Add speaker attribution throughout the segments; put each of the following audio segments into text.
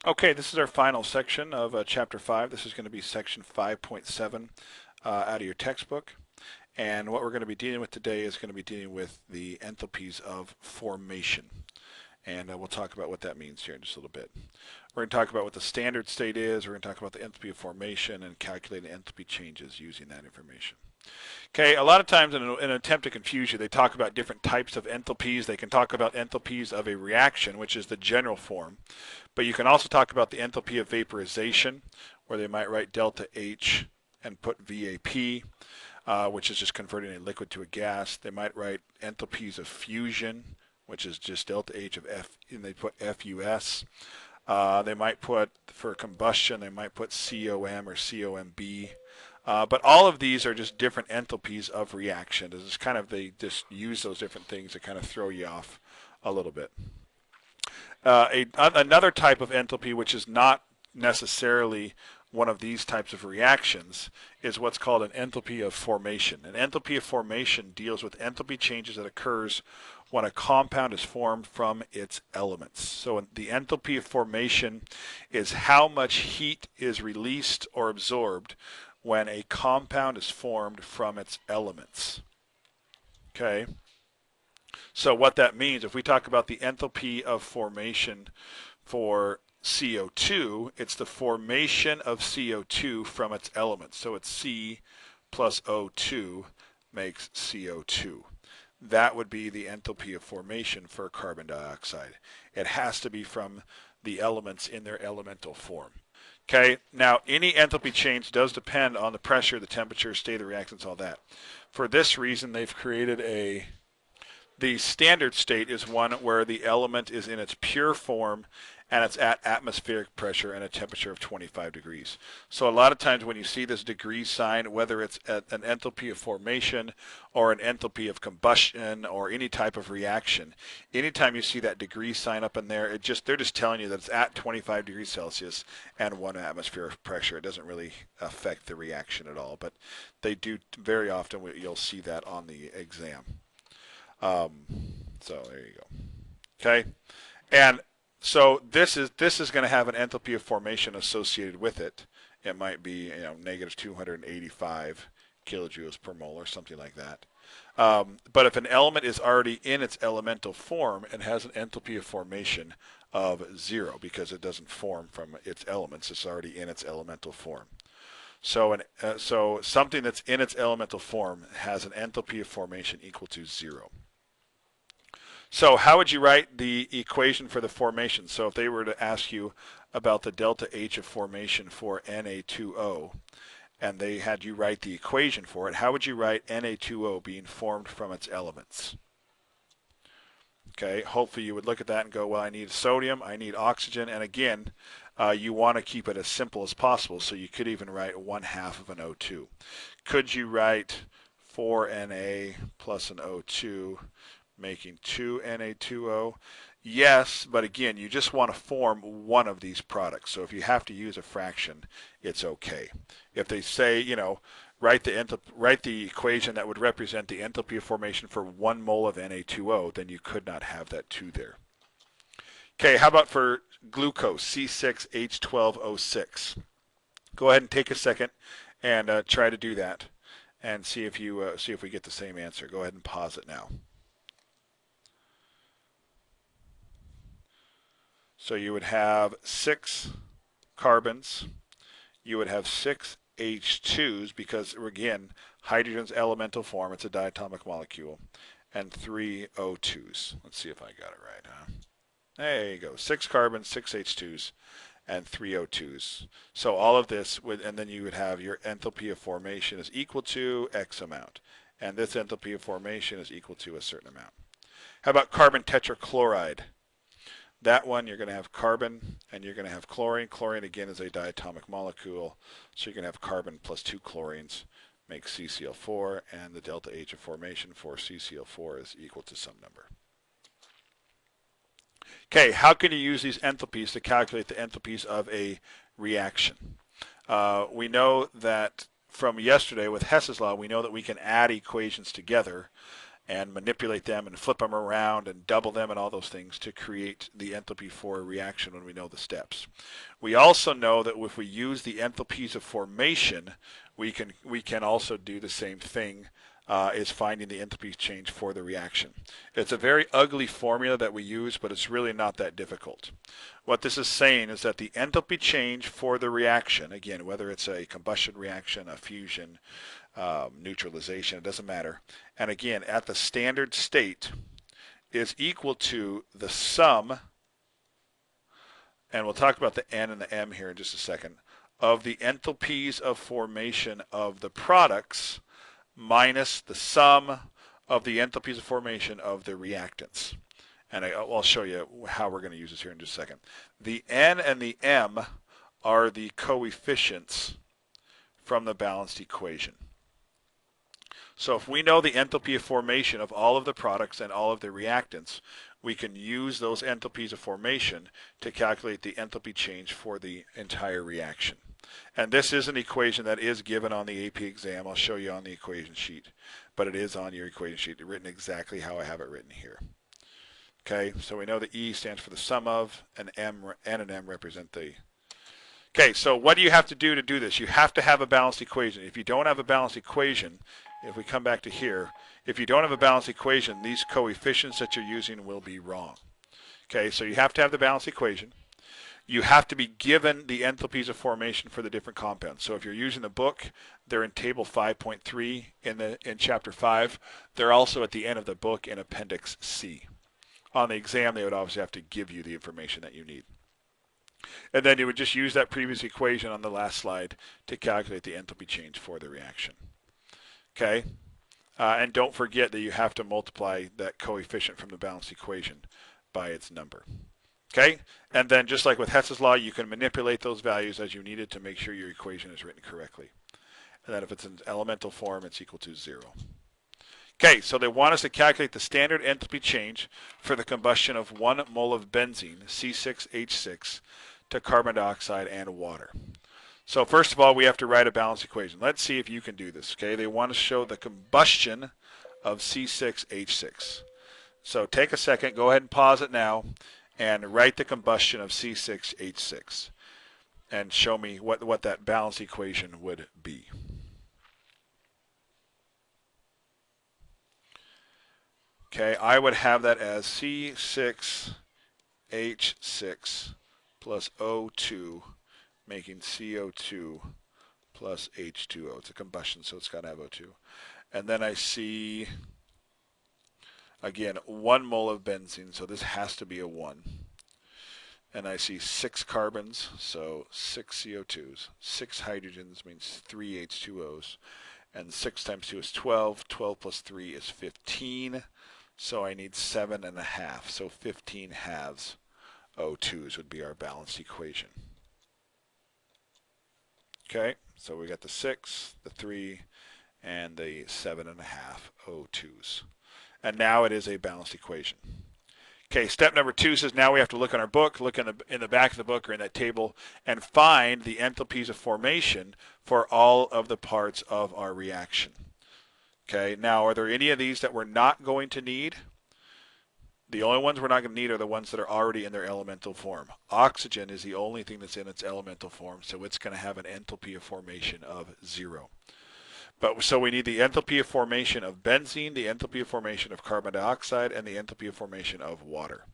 Speaker 1: Okay, this is our final section of Chapter 5. This is going to be Section 5.7 out of your textbook. And what we're going to be dealing with today is going to be dealing with the enthalpies of formation. And we'll talk about what that means here in just a little bit. We're going to talk about what the standard state is. We're going to talk about the enthalpy of formation and calculating enthalpy changes using that information. Okay, a lot of times in an attempt to confuse you, they talk about different types of enthalpies. They can talk about enthalpies of a reaction, which is the general form. But you can also talk about the enthalpy of vaporization, where they might write delta H and put VAP, which is just converting a liquid to a gas. They might write enthalpies of fusion, which is just delta H of F, and they put FUS. They might put, for combustion, they might put COM or COMB. But all of these are just different enthalpies of reaction. It's kind of, they just use those different things to kind of throw you off a little bit. Another type of enthalpy, which is not necessarily one of these types of reactions, is what's called an enthalpy of formation. An enthalpy of formation deals with enthalpy changes that occurs when a compound is formed from its elements. So the enthalpy of formation is how much heat is released or absorbed when a compound is formed from its elements. Okay? So what that means, if we talk about the enthalpy of formation for CO2, it's the formation of CO2 from its elements. So it's C plus O2 makes CO2. That would be the enthalpy of formation for carbon dioxide. It has to be from the elements in their elemental form. Okay, now any enthalpy change does depend on the pressure, the temperature, state of the reactants, all that. For this reason, they've created the standard state is one where the element is in its pure form and it's at atmospheric pressure and a temperature of 25 degrees. So a lot of times when you see this degree sign, whether it's an enthalpy of formation or an enthalpy of combustion or any type of reaction, anytime you see that degree sign up in there, they're just telling you that it's at 25 degrees Celsius and 1 atmosphere of pressure. It doesn't really affect the reaction at all, but they do very often, you'll see that on the exam. So there you go. Okay, and so this is going to have an enthalpy of formation associated with it. It might be negative 285 kilojoules per mole or something like that. But if an element is already in its elemental form, it has an enthalpy of formation of 0 because it doesn't form from its elements. It's already in its elemental form. So something that's in its elemental form has an enthalpy of formation equal to 0. So how would you write the equation for the formation? So if they were to ask you about the delta H of formation for Na2O, and they had you write the equation for it, how would you write Na2O being formed from its elements? Okay, hopefully you would look at that and go, well, I need sodium, I need oxygen, and again, you want to keep it as simple as possible, so you could even write 1/2 of an O2. Could you write 4Na plus an O2 making 2 Na2O? Yes, but again, you just want to form one of these products. So if you have to use a fraction, it's okay. If they say, write the equation that would represent the enthalpy of formation for 1 mole of Na2O, then you could not have that 2 there. Okay, how about for glucose, C6H12O6? Go ahead and take a second and try to do that and see if we get the same answer. Go ahead and pause it now. So you would have 6 carbons, you would have 6 H2s because, again, hydrogen's elemental form, it's a diatomic molecule, and 3 O2s. Let's see if I got it right, huh? There you go, 6 carbons, 6 H2s, and 3 O2s. So all of this, and then you would have your enthalpy of formation is equal to X amount, and this enthalpy of formation is equal to a certain amount. How about carbon tetrachloride? That one, you're going to have carbon and you're going to have chlorine. Chlorine, again, is a diatomic molecule. So you're going to have carbon plus 2 chlorines makes CCl4, and the delta H of formation for CCl4 is equal to some number. Okay, how can you use these enthalpies to calculate the enthalpies of a reaction? We know that from yesterday with Hess's law, we know that we can add equations together and manipulate them and flip them around and double them and all those things to create the enthalpy for a reaction when we know the steps. We also know that if we use the enthalpies of formation, we can also do the same thing is finding the enthalpy change for the reaction. It's a very ugly formula that we use, but it's really not that difficult. What this is saying is that the enthalpy change for the reaction, again, whether it's a combustion reaction, a fusion, neutralization, it doesn't matter. And again, at the standard state is equal to the sum, and we'll talk about the N and the M here in just a second, of the enthalpies of formation of the products minus the sum of the enthalpies of formation of the reactants. And I'll show you how we're going to use this here in just a second. The N and the M are the coefficients from the balanced equation. So if we know the enthalpy of formation of all of the products and all of the reactants, we can use those enthalpies of formation to calculate the enthalpy change for the entire reaction. And this is an equation that is given on the AP exam. I'll show you on the equation sheet, but it is on your equation sheet, written exactly how I have it written here. Okay, so we know the E stands for the sum of, and N and M represent the. Okay, so what do you have to do this? You have to have a balanced equation. If you don't have a balanced equation, if we come back to here, if you don't have a balanced equation, these coefficients that you're using will be wrong. Okay, so you have to have the balanced equation. You have to be given the enthalpies of formation for the different compounds. So if you're using the book, they're in table 5.3 in chapter 5. They're also at the end of the book in appendix C. On the exam, they would obviously have to give you the information that you need. And then you would just use that previous equation on the last slide to calculate the enthalpy change for the reaction. Okay? And don't forget that you have to multiply that coefficient from the balanced equation by its number. Okay? And then just like with Hess's law, you can manipulate those values as you need it to make sure your equation is written correctly. And then if it's in elemental form, it's equal to 0. Okay, so they want us to calculate the standard enthalpy change for the combustion of 1 mole of benzene, C6H6, to carbon dioxide and water. So first of all, we have to write a balanced equation. Let's see if you can do this. Okay, they want to show the combustion of C6H6. So take a second, go ahead and pause it now, and write the combustion of C6H6 and show me what that balanced equation would be. Okay, I would have that as C6H6 plus O2 making CO2 plus H2O. It's a combustion, so it's got to have O2. And then I see, again, 1 mole of benzene, so this has to be a 1. And I see 6 carbons, so 6 CO2s. 6 hydrogens means 3 H2Os. And 6 times 2 is 12. 12 plus 3 is 15. So I need 7.5. So 15 halves O2s would be our balanced equation. Okay, so we got the 6, the 3, and the 7.5 O2s. And now it is a balanced equation. Okay, step number 2 says now we have to look in our book, look in the back of the book or in that table, and find the enthalpies of formation for all of the parts of our reaction. Okay, now are there any of these that we're not going to need? The only ones we're not going to need are the ones that are already in their elemental form. Oxygen is the only thing that's in its elemental form, so it's going to have an enthalpy of formation of 0. But so we need the enthalpy of formation of benzene, the enthalpy of formation of carbon dioxide, and the enthalpy of formation of water.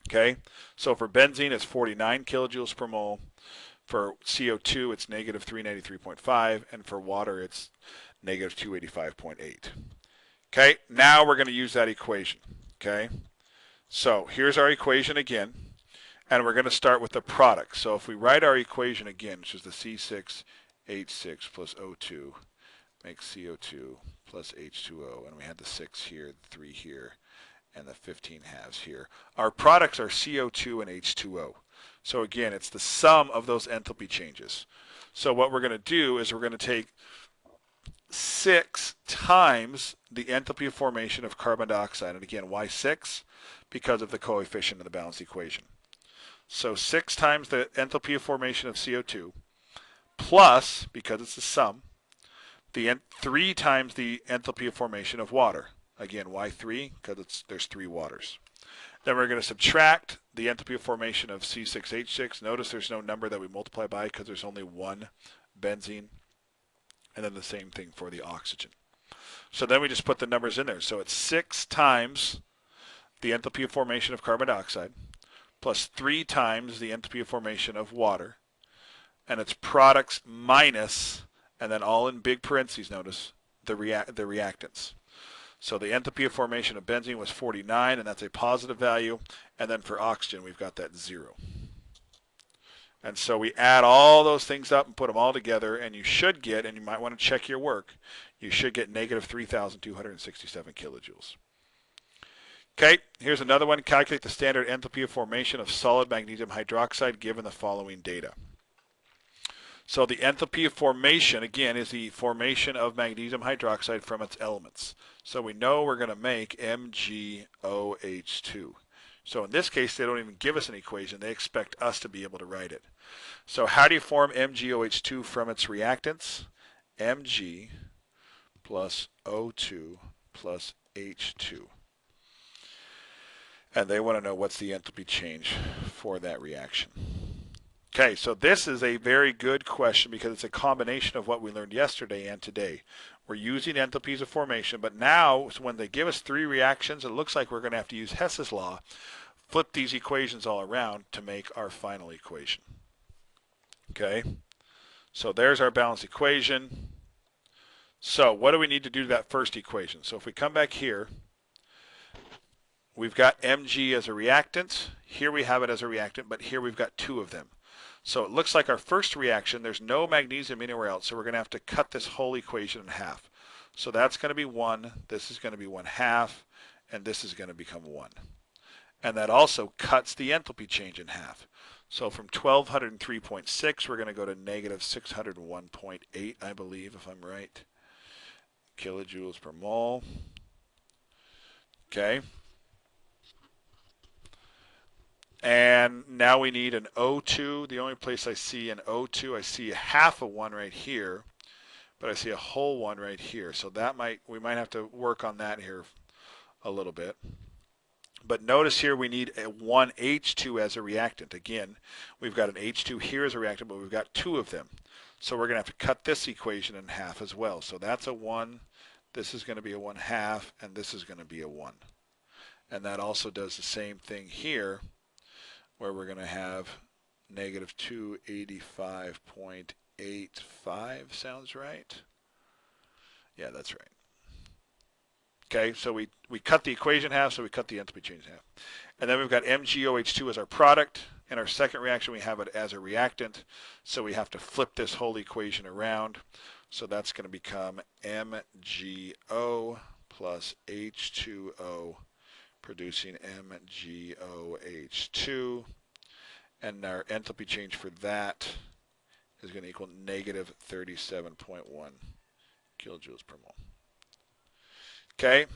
Speaker 1: Okay, so for benzene it's 49 kilojoules per mole. For CO2 it's negative 393.5, and for water it's negative 285.8. Okay, now we're going to use that equation. Okay, so here's our equation again, and we're going to start with the product. So if we write our equation again, which is the C6H6 plus O2 makes CO2 plus H2O, and we had the 6 here, the 3 here, and the 15 halves here. Our products are CO2 and H2O. So again, it's the sum of those enthalpy changes. So what we're going to do is we're going to take 6 times the enthalpy of formation of carbon dioxide. And again, why 6? Because of the coefficient of the balanced equation. So 6 times the enthalpy of formation of CO2 plus, because it's the sum, 3 times the enthalpy of formation of water. Again, why 3? Because there's 3 waters. Then we're going to subtract the enthalpy of formation of C6H6. Notice there's no number that we multiply by because there's only one benzene. And then the same thing for the oxygen. So then we just put the numbers in there. So it's 6 times the enthalpy of formation of carbon dioxide plus 3 times the enthalpy of formation of water. And it's products minus, and then all in big parentheses, notice, the reactants. So the enthalpy of formation of benzene was 49, and that's a positive value. And then for oxygen, we've got that 0. And so we add all those things up and put them all together, and you should get, and you might want to check your work, you should get negative 3,267 kilojoules. Okay, here's another one. Calculate the standard enthalpy of formation of solid magnesium hydroxide given the following data. So the enthalpy of formation, again, is the formation of magnesium hydroxide from its elements. So we know we're going to make MgOH2. So in this case, they don't even give us an equation. They expect us to be able to write it. So how do you form MgOH2 from its reactants? Mg plus O2 plus H2. And they want to know what's the enthalpy change for that reaction. Okay, so this is a very good question because it's a combination of what we learned yesterday and today. We're using enthalpies of formation, but now when they give us 3 reactions, it looks like we're going to have to use Hess's law, flip these equations all around to make our final equation. Okay, so there's our balanced equation. So what do we need to do to that first equation? So if we come back here, we've got Mg as a reactant. Here we have it as a reactant, but here we've got 2 of them. So it looks like our first reaction, there's no magnesium anywhere else, so we're going to have to cut this whole equation in half. So that's going to be 1, this is going to be 1/2, and this is going to become 1. And that also cuts the enthalpy change in half. So from 1203.6, we're going to go to negative 601.8, I believe, if I'm right, kilojoules per mole. Okay. And now we need an O2. The only place I see an O2, I see a half of 1 right here, but I see a whole 1 right here. So that we might have to work on that here a little bit. But notice here we need a 1 H2 as a reactant. Again, we've got an H2 here as a reactant, but we've got 2 of them. So we're going to have to cut this equation in half as well. So that's a 1, this is going to be a 1/2, and this is going to be a 1. And that also does the same thing here, where we're going to have negative 285.85, sounds right? Yeah, that's right. Okay, so we cut the equation in half, so we cut the enthalpy change in half. And then we've got MgOH2 as our product. In our second reaction, we have it as a reactant, so we have to flip this whole equation around. So that's going to become MgO plus H2O, producing MgOH2. And our enthalpy change for that is going to equal negative 37.1 kilojoules per mole. Okay,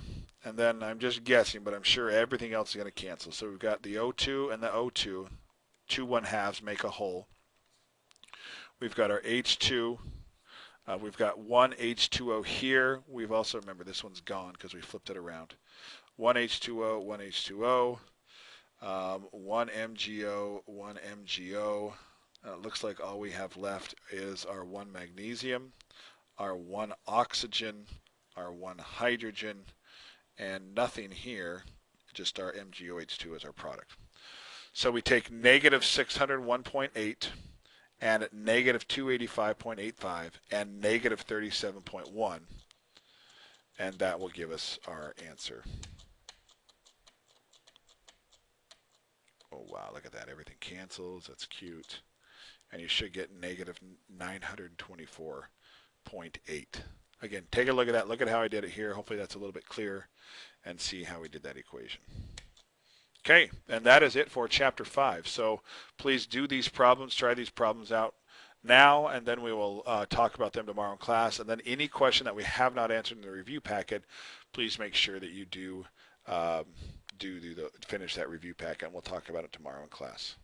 Speaker 1: and then I'm just guessing, but I'm sure everything else is going to cancel. So we've got the O2 and the O2, 2 1/2 make a whole. We've got our H2. We've got 1 H2O here. We've also, remember, this one's gone because we flipped it around. 1 H2O, 1 H2O, 1 MgO, 1 MgO. Looks like all we have left is our 1 magnesium, our 1 oxygen, our 1 hydrogen, and nothing here, just our MgOH2 as our product. So we take negative 601.8 and negative 285.85 and negative 37.1, and that will give us our answer. Oh wow, look at that, everything cancels, that's cute. And you should get negative 924.8. Again, take a look at that. Look at how I did it here. Hopefully that's a little bit clearer, and see how we did that equation. Okay, and that is it for Chapter 5. So please do these problems, try these problems out now, and then we will talk about them tomorrow in class. And then any question that we have not answered in the review packet, please make sure that you finish that review packet, and we'll talk about it tomorrow in class.